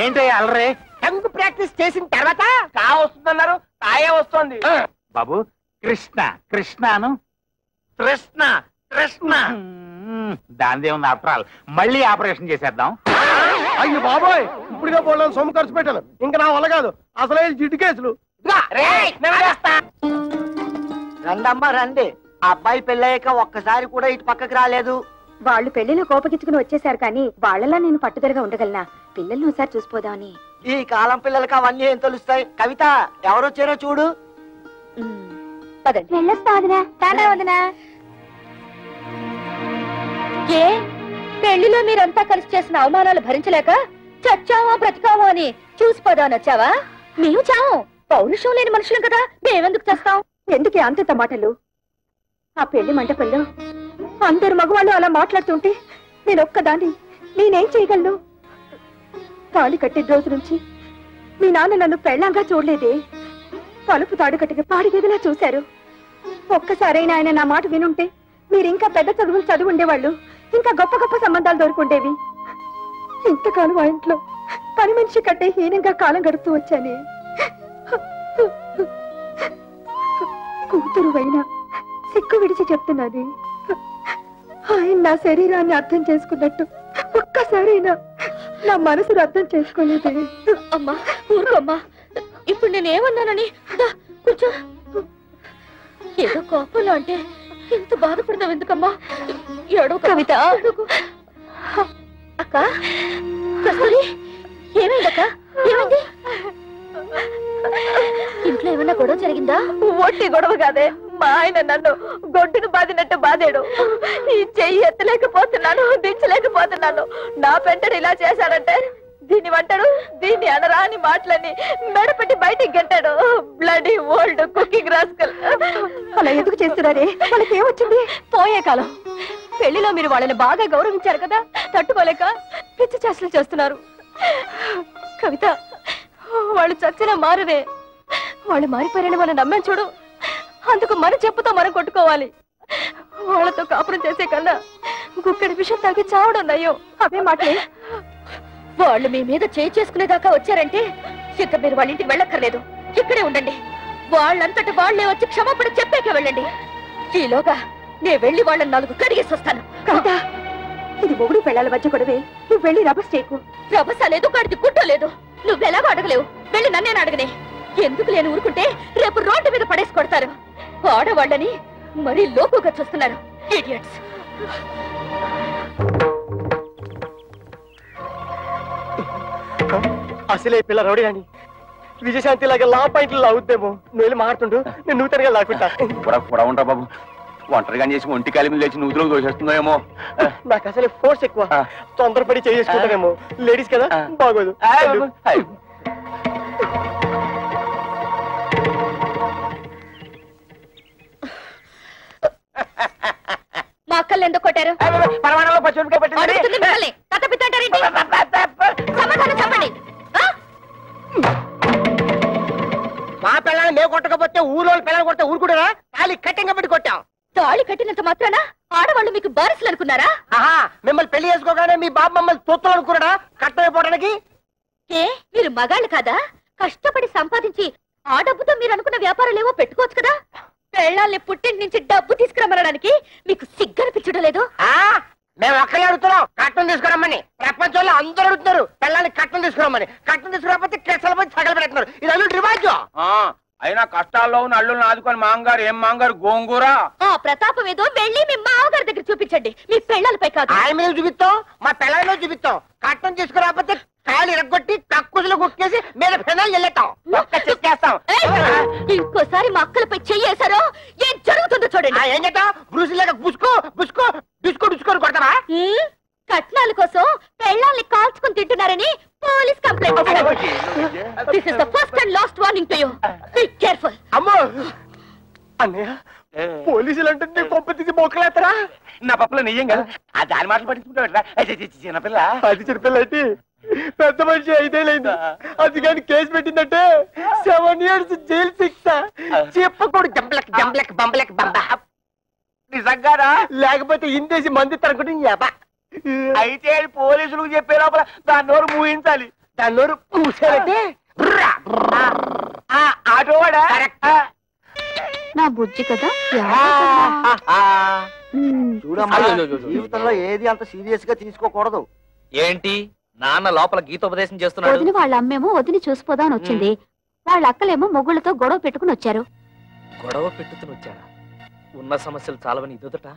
ఏంటయ్యా అలరే? టంగు ప్రాక్టీస్ చేసిన తర్వాత కా వస్తుందన్నారు, కాయే వస్తుంది. బాబు కృష్ణ కృష్ణను కృష్ణ కృష్ణ దానిదే ఉంది. ఆఫ్టర్ ఆల్ మళ్ళీ ఆపరేషన్ చేసేద్దాం. అయ్యి బాబోయ్, ఇప్పుడుగా పోలేం, సొమ్ము ఖర్చు పెట్టాను. ఇంకా నా వల్ల కాదు, అసలే జిడ్డు కేసులు. రండమ్మా రండి. అబ్బాయి పెళ్ళయ్యాక ఒక్కసారి కూడా ఇటు పక్కకి రాలేదు. వాళ్ళు పెళ్లిలో కోపగించుకుని వచ్చేసారు కానీ వాళ్ళలా నేను పట్టుదలగా ఉండగలనా? పిల్లల్ని ఒకసారి చూసిపోదామని. ఈ కాలం పిల్లలకి అవన్నీ ఏం తెలుస్తాయి? కవిత ఎవరొచ్చారో చూడు. ఏ పెళ్లిలో మీరంతా కలిసి చేసిన అవమానాలు భరించలేక చచ్చావా బ్రతికావా అని చూసిపోదామని వచ్చావా? మేము చావు, పౌరుషం లేని మనుషులం కదా, మేమెందుకు చేస్తాం? ఎందుకే అంత మాటలు? ఆ పెళ్లి మంటపంలో అందరు మగవాళ్ళు అలా మాట్లాడుతుంటే నేను ఒక్కదాన్ని నేనేం చేయగలను? తాళి కట్టే రోజు నుంచి మీ నాన్న నన్ను పెళ్ళంగా చూడలేదే. పలుపు తాడు కట్టిన పాడిగేదిలా చూశారు. ఒక్కసారైనా ఆయన నా మాట వినుంటే మీరు ఇంకా పెద్ద చదువులు చదువు ఉండేవాళ్ళు, ఇంకా గొప్ప గొప్ప సంబంధాలు దొరుకుండేవి. ఇంతకాలం ఆ ఇంట్లో పని మనిషి కట్టే హీనంగా కాలం గడుపుతూ వచ్చానే. కూతురు అయినా సిక్కు విడిచి చెప్తున్నది, ఆయన నా శరీరాన్ని అర్థం చేసుకున్నట్టు ఒక్కసారైనా నా మనసును అర్థం చేసుకోలేదే. అమ్మా ఊరుకోమ్మా, ఇప్పుడు నేనేమన్నానని కూర్చో. ఏదో కోపంలో అంటే ఎంత బాధపడతావు ఎందుకమ్మా? ఏడో కవిత. అక్క కస్తూరి, ఏమైందక్క? ఏమైంది? ఇంట్లో ఏమన్నా గొడవ జరిగిందా? ఒట్టి గొడవ కాదే, మా ఆయన నన్ను గొడ్డును బాదినట్టు బాధాడు. ఈ చెయ్యి ఎత్తలేకపోతున్నాను, దించలేకపోతున్నాను. నా పెంటడు ఇలా చేశాడంటే దీన్ని వంటాడు, దీన్ని అనరాని మాటలని మెడపెట్టి బయటికి గంటాడు. Bloody old cooking rascal. అలా ఎందుకు చేస్తున్నారే? వాళ్ళకి ఏమొచ్చింది? పోయే కాలం పెళ్లిలో మీరు వాళ్ళని బాగా గౌరవించారు కదా, తట్టుకోలేక పిచ్చి చేష్టలు చేస్తున్నారు. కవిత, వాళ్ళు చచ్చినా మారరే. వాళ్ళు మారిపోయారని మనం నమ్మాం చూడు, అందుకు మన చెప్పుతో మనం కొట్టుకోవాలి. వాళ్ళతో కాపురం చేసే కన్నా గుక్కడి విషయం తాగి చావడం నయ్యో. అవే మాటలే. వాళ్ళు మీ మీద చేసుకునేదాకా వచ్చారంటే ఇక మీరు వాళ్ళ ఇంటికి వెళ్ళక్కర్లేదు, ఇక్కడే ఉండండి. వాళ్ళంతటి వాళ్లే వచ్చి క్షమాపణ చెప్పాకే వెళ్ళండి. ఈలోగా నేను వెళ్ళి వాళ్ళని 4 కడిగేసి వస్తాను. కవిత, ఇది మొగుడు పెళ్ళాల మధ్య గొడవే, నువ్వు వెళ్ళి రభస చేయకు. రభస లేదు, కడిది గుడ్డ లేదు. నువ్వెలాగో అడగలేవు, వెళ్ళి నన్నేనా అడగనే. ఎందుకు నేను ఊరుకుంటే రేపు రోడ్డు మీద పడేసి కొడతారు. ఆడవాళ్ళని మరీ లోకుగా చూస్తున్నారు, ఇడియట్స్. అసలే పిల్ల రౌడీ అని విజయశాంతి లాగా లా పాయింట్లు లాగుద్దేమో. నువ్వు మాడుతుండు, నేను నూతనగా లాక్కుంటా. కూడా ఉండరా బాబు, ఒంటరిగా చేసి ఒంటి కాలి మీద లేచి నూతులో దోషేస్తుందేమో. నాకు అసలే ఫోర్స్ ఎక్కువ, తొందరపడి చేసుకుంటానేమో. లేడీస్ కదా, బాగోదు. మా అక్కలు ఎందుకు కొట్టారు? పరమాణంలో పచ్చిమిరపకాయ పెట్టింది. సమాధానం చెప్పండి. మా పిల్లల్ని మేము కొట్టకపోతే ఊళ్ళో పిల్లలు కొట్టే ఊరుకుంటారా? తాళి కట్టింగ్ పెట్టి కొట్టాం. తాళి కట్టినంత మాత్రాన ఆడవాళ్ళు మీకు బారసులు అనుకున్నారా? ఆహా, మిమ్మల్ని పెళ్లి చేసుకోగానే మీ బాబు మమ్మల్ని తొత్తులు అనుకున్నాడా కట్టమైపోవడానికి? ఏ మీరు మగాళ్ళు కాదా? కష్టపడి సంపాదించి ఆ డబ్బుతో మీరు అనుకున్న వ్యాపారాలేవో పెట్టుకోవచ్చు కదా. పెళ్ళాల్ని పుట్టింటి నుంచి డబ్బు తీసుకురమ్మనడానికి మీకు సిగ్గనిపించడం లేదు? మేము ఒక్కలే అడుగుతున్నాం, కట్టం తీసుకురమ్మని. ప్రపంచంలో అందరూ అడుగుతున్నారు పిల్లల్ని కట్టం తీసుకురమ్మని. కట్టం తీసుకురాకపోతే కెసలు పోయి సగలు పెడుతున్నారు. ఇది అల్లు రివాజు. అయినా కష్టాల్లో ఉన్న అల్లుల్ని ఆదుకొని మాంగారు ఏం మాంగారు గోంగూర. ఆ ప్రతాపం ఏదో వెళ్ళి మీ మామగారి దగ్గర చూపించండి, మీ పెళ్ళాలపై కాదు. ఆయన మీద చూపిస్తాం, మా పిల్లల మీద చూపిస్తాం. కట్టం తీసుకురాకపోతే కాయలు ఇరగొట్టి కక్కుసులు కుక్కేసి మీద ఫెనాలు వెళ్ళేస్తాం. చేస్తాం. ఇంకోసారి మా అక్కలపై చెయ్యేశారో ఏం జరుగుతుందో చూడండి. ఏం చేద్దాం? బ్రూసిలాగా బుసుకో బుసుకో డిస్కో డిస్కోని కొడతావా? కట్నాల కోసం పెళ్ళాల్ని కాల్చుకుని తింటున్నారని police complaint. This is the first and last warning to you. Be careful. అమ్మో అన్నయ్య, పోలీసులు అంటే పంప తీసి మొక్కలేస్తారా? నా పప్పులో నెయ్యం కదా, ఆ దాని మాటలు పట్టించుకుంటా. చిన్నపిల్ల అది చిన్నపిల్ల అంటే పెద్ద మనిషి 5 ఏళ్ళైంది. అది కానీ కేసు పెట్టిందంటే 7 years జైలు శిక్ష. చెప్పకూడదు. జంబలక్ జంబలక్ బంబలక్ బంబ. నిజంగానా? లేకపోతే ఇందేసి మంది తనుకుంటే అయితే పోలీసులకు చెప్పే లోపల దాని నోరు మూయించాలి. దాని నోరు పూసారంటే ఆటోవాడా? నా బుజ్జి కదా చూడమ్మా, జీవితంలో ఏది అంత సీరియస్ గా తీసుకోకూడదు. ఏంటి నాన్న లోపల గీతోపదేశం చేస్తున్నాడు? వదిన వాళ్ళ అమ్మేమో వదిని చూసిపోదామని వచ్చింది. వాళ్ళ అక్కలేమో మొగుళ్ళతో గొడవ పెట్టుకుని వచ్చారు. గొడవ పెట్టుకుని వచ్చారా? ఉన్న సమస్యలు చాలవని ఇదొదట.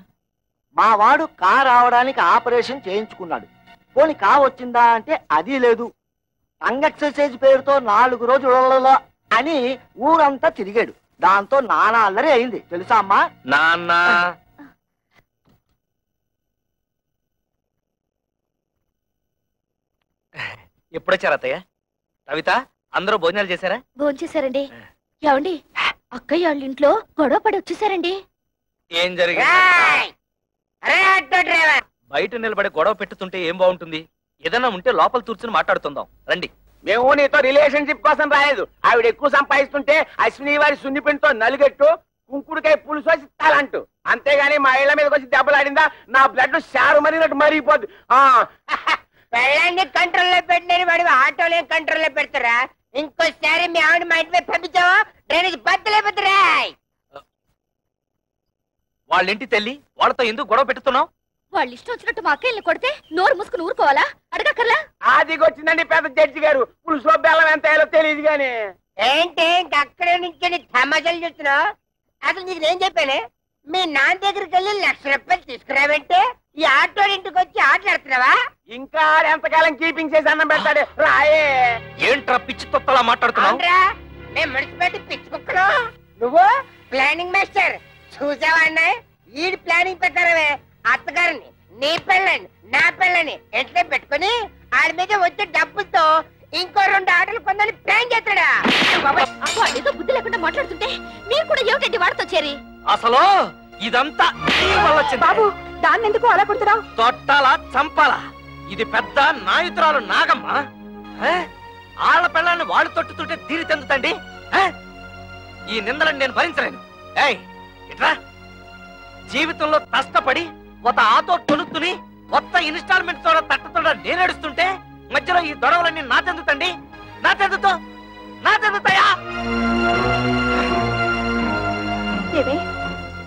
మా వాడు కా రావడానికి ఆపరేషన్ చేయించుకున్నాడు. పోనీ కా వచ్చిందా అంటే అది లేదు. టంగ్ ఎక్సర్సైజ్ పేరుతో 4 రోజులలో అని ఊరంతా తిరిగాడు. దాంతో నానా అల్లరి అయింది తెలుసా అమ్మా? నాన్న ఎప్పుడొచ్చారు అత్తయ్య? కవిత అందరూ భోజనాలు చేశారా? భోంచేశారండి. ఏమండి అక్కయ్య వాళ్ళ ఇంట్లో గొడవ పడి వచ్చేసారండి. ఏం జరిగింది? బయట నిలబడి గొడవ పెట్టుతుంటే ఏం బాగుంటుంది? ఏదైనా ఉంటే లోపల కూర్చుని మాట్లాడుతుందాం రండి. మేము నీతో రిలేషన్షిప్ కోసం రాలేదు. ఆవిడ ఎక్కువ సంపాదిస్తుంటే అశ్విని వారి సున్నిపిండితో నలుగెట్టు కుంకుడుకాయ పులుసు వచ్చి తలంటూ, అంతేగాని మా ఇళ్ల మీదకి వచ్చి దెబ్బలాడిందా నా బ్లడ్ షారు మరినట్టు మరిగిపోద్దు. పెళ్ళాన్ని కంట్రోల్లో పెట్టిన వాడు ఆటోలే కంట్రోల్లో పెడతారా? ఇంకోసారి మీ ఆవిడ మా ఇంటి మీద పంపించావా డ్రైనేజ్ బద్దలేపోతారా? వాళ్ళింటి తల్లి వాళ్ళతో ఎందుకు గొడవ పెట్టుతున్నావు? వాళ్ళు ఇష్టం వచ్చినట్టు మా అక్కయ్యని కొడితే నోరు మూసుకుని ఊరుకోవాలా? అడగక్కర్లా? ఆదిగొచ్చిందండి పెద్ద జడ్జి గారు. పులుసులో బెల్లం ఎంత వేయాలో తెలియదు గాని. ఏంటి అక్కడే నుంచి తమాషాలు చూస్తున్నావు? అసలు నీకు నేను చెప్పానే, మీ నాన్న దగ్గరికి వెళ్ళి 1,00,000 రూపాయలు తీసుకురావంటే ఈ ఆటో ఇంటికి వచ్చి ఆటలాడుతున్నావా? ఇంకా ఎంతకాలం కీపింగ్ చేసి అన్నం పెడతాడు రాయే. ఏంట్రా పిచ్చి తొత్తలా మాట్లాడుతున్నావు? అవునరా, నేను మున్సిపాలిటీ పిచ్చి కుక్కను. నువ్వు ప్లానింగ్ మాస్టర్ చూసావా అన్నాయి? ఈ ప్లానింగ్ ప్రకారమే అత్తగారిని నీ పెళ్ళని నా పెళ్ళని ఎట్లా పెట్టుకుని ఆడి మీద వచ్చే డబ్బులతో ఇంకో 2 ఆటలు కొందని ప్లాన్ చేస్తాడా? వాళ్ళేదో బుద్ధి లేకుండా మాట్లాడుతుంటే మీరు కూడా ఏమిటండి వాడితో చేరి? అసలు ఇదంతా నీ వల్ల వచ్చింది. బాబు దాన్ని ఎందుకు అలా కొడుతున్నావు? తొట్టాలా చంపాలా? ఇది పెద్ద నాయుతురాలు నాగమ్మ. ఆళ్ళ పిల్లల్ని వాళ్ళు తొట్టుతుంటే తీరి తెందుతండి. ఈ నిందలను నేను భరించలేను. ఏయ్ ఇట్రా, జీవితంలో కష్టపడి ఒక ఆటో తొలుతుని కొత్త ఇన్స్టాల్మెంట్ తో తట్టతో నేను ఏడుస్తుంటే మధ్యలో ఈ దొడవలన్నీ నా తెందుతండి. నా తెందుతాయా? ఏవే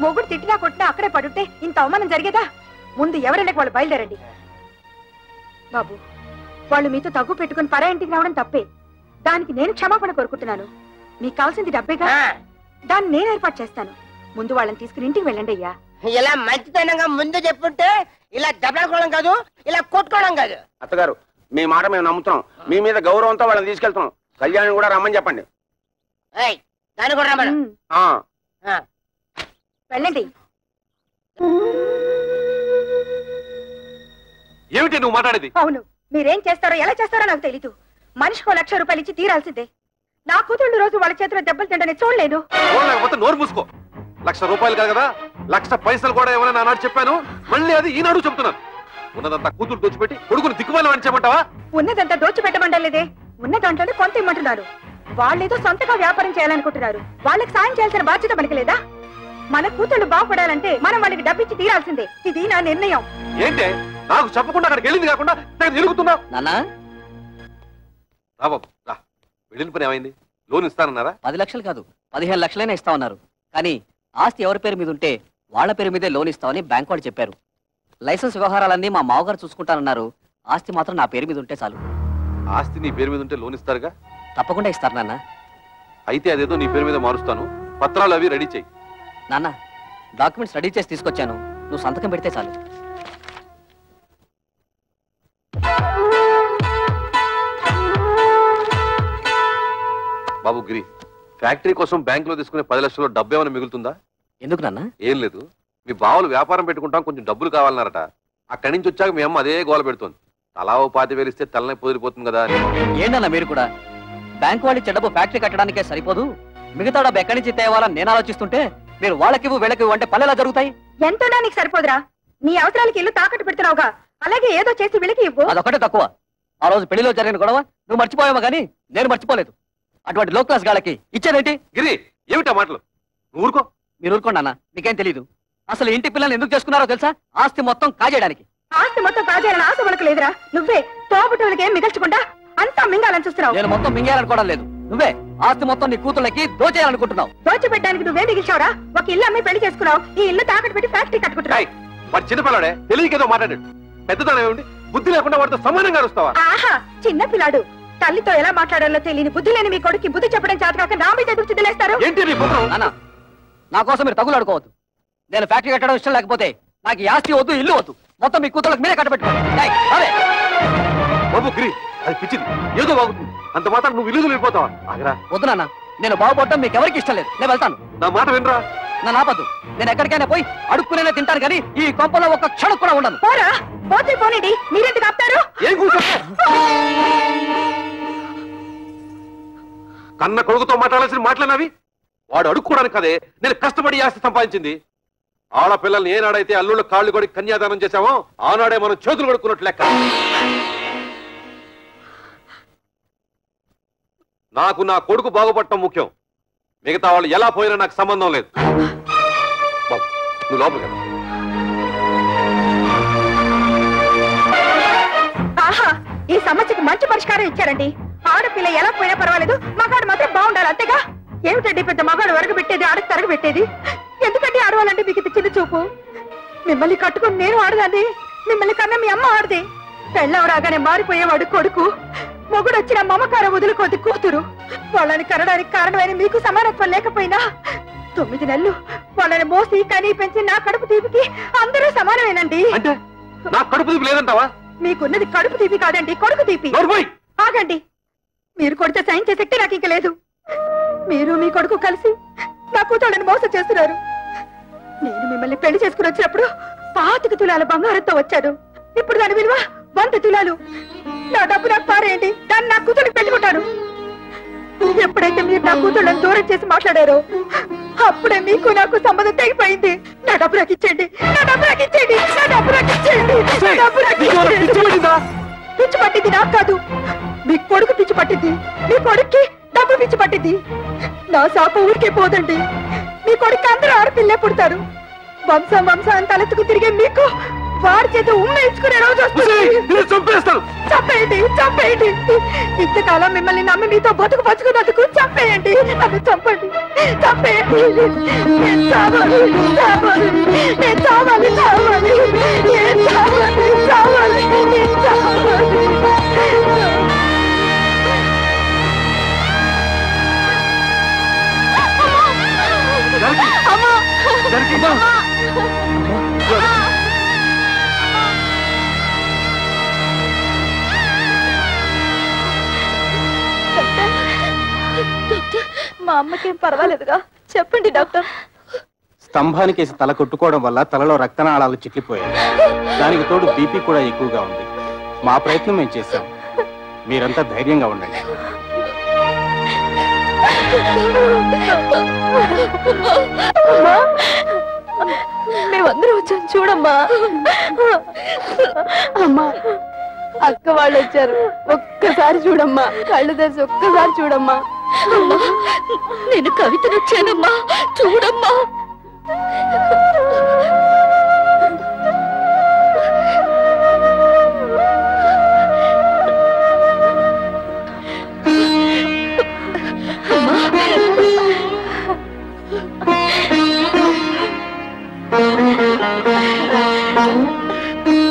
మొగుడు తిట్టినా కొట్టినా అక్కడే పడుంటే ఇంత అవమానం జరిగేదా? ముందు ఎవరైనా వాళ్ళు బయలుదేరండి. బాబు వాళ్ళు మీతో తగ్గు పెట్టుకుని పరా ఇంటికి రావడం తప్పే. దానికి నేను క్షమాపణ కోరుకుంటున్నాను. మీకు కావాల్సింది డబ్బేగా, దాన్ని నేను ఏర్పాటు చేస్తాను. ముందు వాళ్ళని తీసుకుని ఇంటికి వెళ్ళండి అయ్యా. ఇలా మంచితనంగా ముందు చెప్పుంటే ఇలా దెబ్బలాడుకోవడం కాదు, ఇలా కొట్టుకోవడం కాదు. అత్తగారు మీ మాట మేము నమ్ముతున్నాం. మీ మీద గౌరవంతో వాళ్ళని తీసుకెళ్తున్నాం. కళ్యాణ్ కూడా రమ్మని చెప్పండి. దాన్ని కూడా రమ్మను. వెళ్ళండి. ఏమిటి నువ్వు మాట్లాడేది? అవును, మీరేం చేస్తారో ఎలా చేస్తారో నాకు తెలీదు. మనిషికో 1,00,000 రూపాయలు ఇచ్చి తీరాల్సిందే. నా కూతుళ్ళు రోజు వాళ్ళ చేతిలో దెబ్బలు తింటనే చూడలేదు. నోరు మూసుకో. 1,00,000 రూపాయలు కాదు కదా, 1,00,000 పైసలు కూడా ఏమైనా నానాడు చెప్పాను. మళ్ళీ అది ఈనాడు చెప్తున్నాను. ఉన్నదంతా కూతురు దోచిపెట్టి కొడుకుని దిక్కుమాలి అని చెప్పమంటావా? ఉన్నదంతా దోచిపెట్టమంటలేదే, ఉన్న దాంట్లోనే కొంత ఇమ్మంటున్నారు. వాళ్ళేదో సొంతగా వ్యాపారం చేయాలనుకుంటున్నారు. వాళ్ళకి సాయం చేయాల్సిన బాధ్యత మనకి లేదా? మన కూతుళ్ళు బాగుపడాలంటే మనం వాళ్ళకి డబ్బిచ్చి తీరాల్సిందే. ఇది నా నిర్ణయం. ఏంటే నాకు చెప్పకుండా అక్కడికి వెళ్ళింది కాకుండా తిరుగుతున్నావు? నాన్నా బాబు రా, వెళ్ళిన పని ఏమైంది? లోన్ ఇస్తానన్నారా? 10 లక్షలు కాదు 15 లక్షలైనా ఇస్తామన్నారు. కానీ ఆస్తి ఎవరి పేరు మీద ఉంటే వాళ్ళ పేరు మీదే లోన్ ఇస్తామని బ్యాంక్ వాళ్ళు చెప్పారు. లైసెన్స్ వ్యవహారాలన్నీ మా మామగారు చూసుకుంటానన్నారు. ఆస్తి మాత్రం నా పేరు మీద ఉంటే చాలు. ఆస్తి నీ పేరు మీద ఉంటే లోన్ ఇస్తారుగా? తప్పకుండా ఇస్తారు నాన్న. అయితే అదేదో నీ పేరు మీద మారుస్తాను. పత్రాలు అవి రెడీ చెయ్యి. నాన్న డాక్యుమెంట్స్ రెడీ చేసి తీసుకొచ్చాను, నువ్వు సంతకం పెడితే చాలు. బాబు గిరి, ఫ్యాక్టరీ కోసం బ్యాంక్ లో తీసుకునే 10 లక్షల్లో డబ్బు ఏమైనా మిగులుతుందా? ఎందుకు నాన్న? ఏం లేదు, మీ బావలు వ్యాపారం పెట్టుకుంటాం, కొంచెం డబ్బులు కావాలన్నారట. అక్కడి నుంచి వచ్చాక మీ అమ్మ అదే గోల పెడుతుంది. తలా ఓ 25,000 ఇస్తే తలనే పొదిరిపోతుంది కదా అని. ఏంటన్నా మీరు కూడా? బ్యాంక్ వాళ్ళు చెడ్డపు ఫ్యాక్టరీ కట్టడానికే సరిపోదు, మిగతా డబ్బు ఎక్కడి నుంచి తేవాలని నేను ఆలోచిస్తుంటే మీరు వాళ్ళకివ్వు వీళ్ళకివ్వు అంటే పల్లెలా జరుగుతాయి? ఎంతోనా నీకు సరిపోదురా? నీ అవసరాలకి ఇల్లు తాకట్టు పెడుతున్నావుగా, అలాగే ఏదో చేసి వీళ్ళకి ఇవ్వు. అదొకటే తక్కువ. ఆ రోజు పెళ్లిలో జరిగిన గొడవ నువ్వు మర్చిపోయావా కానీ నేను మర్చిపోలేదు. అటువంటి లో క్లాస్ గాళ్ళకి ఇచ్చేదేంటి? గిరి ఏమిటా మాటలు? నువ్వు ఊరుకో. మీరు ఊరుకోండి అన్న, మీకేం తెలీదు. అసలు ఇంటి పిల్లల్ని ఎందుకు చేసుకున్నారో తెలుసా? ఆస్తి మొత్తం కాజేయడానికి. ఆస్తి మొత్తం కాజేయాలని ఆశ వాళ్ళకి లేదురా. నువ్వే తోబుట్టులకి ఏం మిగల్చకుండా అంతా మింగాలని చూస్తున్నావు. నేను మొత్తం మింగేయాలనుకోవడం లేదు. నువ్వే ఆస్తి మొత్తం నీ కూతుళ్ళకి దోచేయాలనుకుంటున్నావు. దోచిపెట్టడానికి నువ్వే మిగిల్చావురా. ఒక ఇల్లు అమ్మి పెళ్లి చేసుకున్నావు. ఈ ఇల్లు తాకట్టు పెట్టి ఫ్యాక్టరీ కట్టుకుంటున్నావు. వాడు చిన్నపిల్లాడే, తెలియకేదో మాట్లాడాడు. పెద్దతనం ఏమిటి? బుద్ధి లేకుండా వాడితో సమానంగా అరుస్తావా? ఆహా, చిన్న పిల్లాడు. తల్లితో ఎలా మాట్లాడాలో తెలియని బుద్ధి లేని మీ కొడుకు బుద్ధి చెప్పడం చేత కాక నా మీద ఎదురు చిద్దలేస్తారు. ఏంటి నీ పుత్రం? నాన్న, నా కోసం మీరు తగులాడుకోవద్దు. నేను ఫ్యాక్టరీ కట్టడం ఇష్టం లేకపోతే నాకు ఈ ఆస్తి వద్దు, ఇల్లు వద్దు. మొత్తం మీ కూతుళ్ళకి మీరే కట్టబెట్టుకోండి. బాబు గిరి, అది పిచ్చిది. ఏదో బాగుంటుంది. అంత మాత్రం నువ్వు ఇల్లు వెళ్ళిపోతావా? ఆగరా. వద్దు నాన్న, నేను బాగుపడటం మీకు ఎవరికి ఇష్టం లేదు. నేను వెళ్తాను. నా మాట వినరా? నా నాపద్దు. నేను ఎక్కడికైనా పోయి అడుక్కునే తింటాను కానీ ఈ కొంపలో ఒక్క క్షణం కూడా ఉండను. పోరా, పోతే పోనండి. మీరెందుకు ఆపుతారు? ఏం కూర్చో? కన్న కొడుకుతో మాట్లాడాల్సిన మాట్లాడినవి వాడు అడుక్కోవడానికి కదే నేను కష్టపడి ఆస్తి సంపాదించింది. ఆడపిల్లల్ని ఏనాడైతే అల్లుళ్ళు కాళ్ళు కొడి కన్యాదానం చేశామో ఆనాడే మనం చేతులు కొడుకున్నట్లు లెక్క. నాకు నా కొడుకు బాగుపడటం ముఖ్యం. మిగతా వాళ్ళు ఎలా పోయినా నాకు సంబంధం లేదు. బాబు, నువ్వు లోపలికి వెళ్ళు. ఆహా, ఈ సమస్యకు మంచి పరిష్కారం ఇచ్చారండి. ఆడపిల్ల ఎలా పోయినా పర్వాలేదు, మగాడు మాత్రం బాగుండాలి, అంతేగా. ఏమిటండి పెద్ద మగాడు వరగబెట్టేది, ఆడకు తరగబెట్టేది? ఎందుకంటే ఆడవాలంటే మీకు ఇది చిన్న చూపు? మిమ్మల్ని కట్టుకుని నేను ఆడదాన్ని, మిమ్మల్ని కన్నా మీ అమ్మ ఆడది. పెళ్ళం రాగానే మారిపోయేవాడు కొడుకు, మొగుడు వచ్చిన మమకారం వదులుకోది కూతురు. వాళ్ళని కనడానికి కారణమైన మీకు సమానత్వం లేకపోయినా 9 నెలలు వాళ్ళని మోసి కనీ పెంచి నా కడుపు తీపికి అందరూ సమానమేనండి. అంటే నా కడుపు తీపి లేదంటావా? మీకున్నది కడుపు తీపి కాదండి, కొడుకు తీపి. ఆగండి, మీరు కొడితే సహించే శక్తి నాకు ఇంక లేదు. మీరు మీ కొడుకు కలిసి నా కూతుళ్ళని మోసం చేస్తున్నారు. నేను మిమ్మల్ని పెళ్లి చేసుకుని వచ్చినప్పుడు 25 తులాల బంగారంతో వచ్చాను. ఇప్పుడు దాని విలువ 100 తులాలు. నా డబ్బు నాకు పారేయండి, దాన్ని నా కూతురికి పెట్టుకుంటాను. ఎప్పుడైతే మీరు నా కూతుళ్ళని దూరం చేసి మాట్లాడారో అప్పుడే మీకు నాకు సంబంధం తెగిపోయింది. నా డబ్బు నాకు ఇచ్చేయండి, నా డబ్బు నాకు ఇచ్చేయండి, నా డబ్బు నాకు ఇచ్చేయండి, నా డబ్బు నాకు ఇచ్చేయండి. పిచ్చి పట్టింది నాకు కాదు, మీ కొడుకు పిచ్చి పట్టింది. మీ కొడుక్కి డబ్బు పిచ్చి పట్టింది. నా శాప ఊరికే పోదండి. మీ కొడుకు అందరూ ఆడపిల్లే పుడతారు. వంశం వంశాన్ని తలెత్తుకు తిరిగే మీకు వారి చేత ఉమ్మేయించుకునే రోజు వస్తుంది. చంపేయండి, చంపేయండి. ఇంతకాలం మిమ్మల్ని నమ్మి మీతో బతుకు పంచుకున్నందుకు చంపేయండి. నన్ను చంపండి, చంపేయండి. నేను చావాలి, చావాలి, నేను చావాలి, చావాలి, నేను చావాలి, చావాలి, నేను చావాలి. మా అమ్మకేం పర్వాలేదుగా? చెప్పండి డాక్టర్. స్తంభానికేసి తల కొట్టుకోవడం వల్ల తలలో రక్తనాళాలు చిట్లిపోయాయి. దానికి తోడు బీపీ కూడా ఎక్కువగా ఉంది. మా ప్రయత్నం మేము చేశాం. మీరంతా ధైర్యంగా ఉండండి. మేమందరం వచ్చాం, చూడమ్మా. అమ్మా, అక్క వాళ్ళు వచ్చారు, ఒక్కసారి చూడమ్మా. కళ్ళు తెరిచి ఒక్కసారి చూడమ్మా. నేను కవితను వచ్చానమ్మా, చూడమ్మా.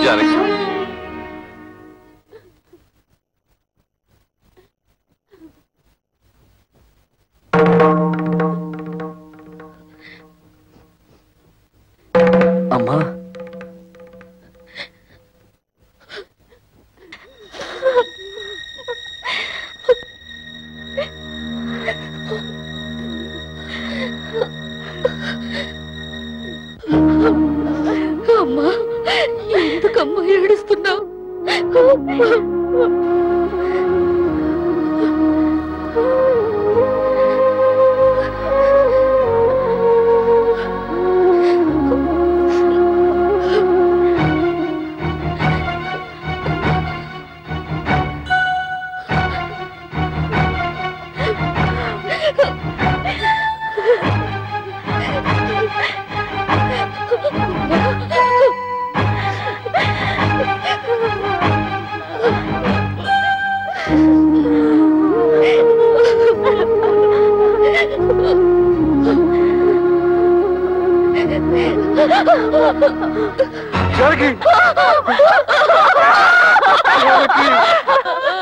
జానకి, అమ్మా, అమ్మా, ఎందుకమ్మా ఏడుస్తున్నావు?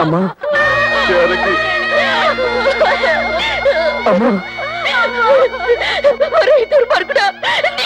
అమ్మా అమ్మా దుర్మార్గుడా, నీ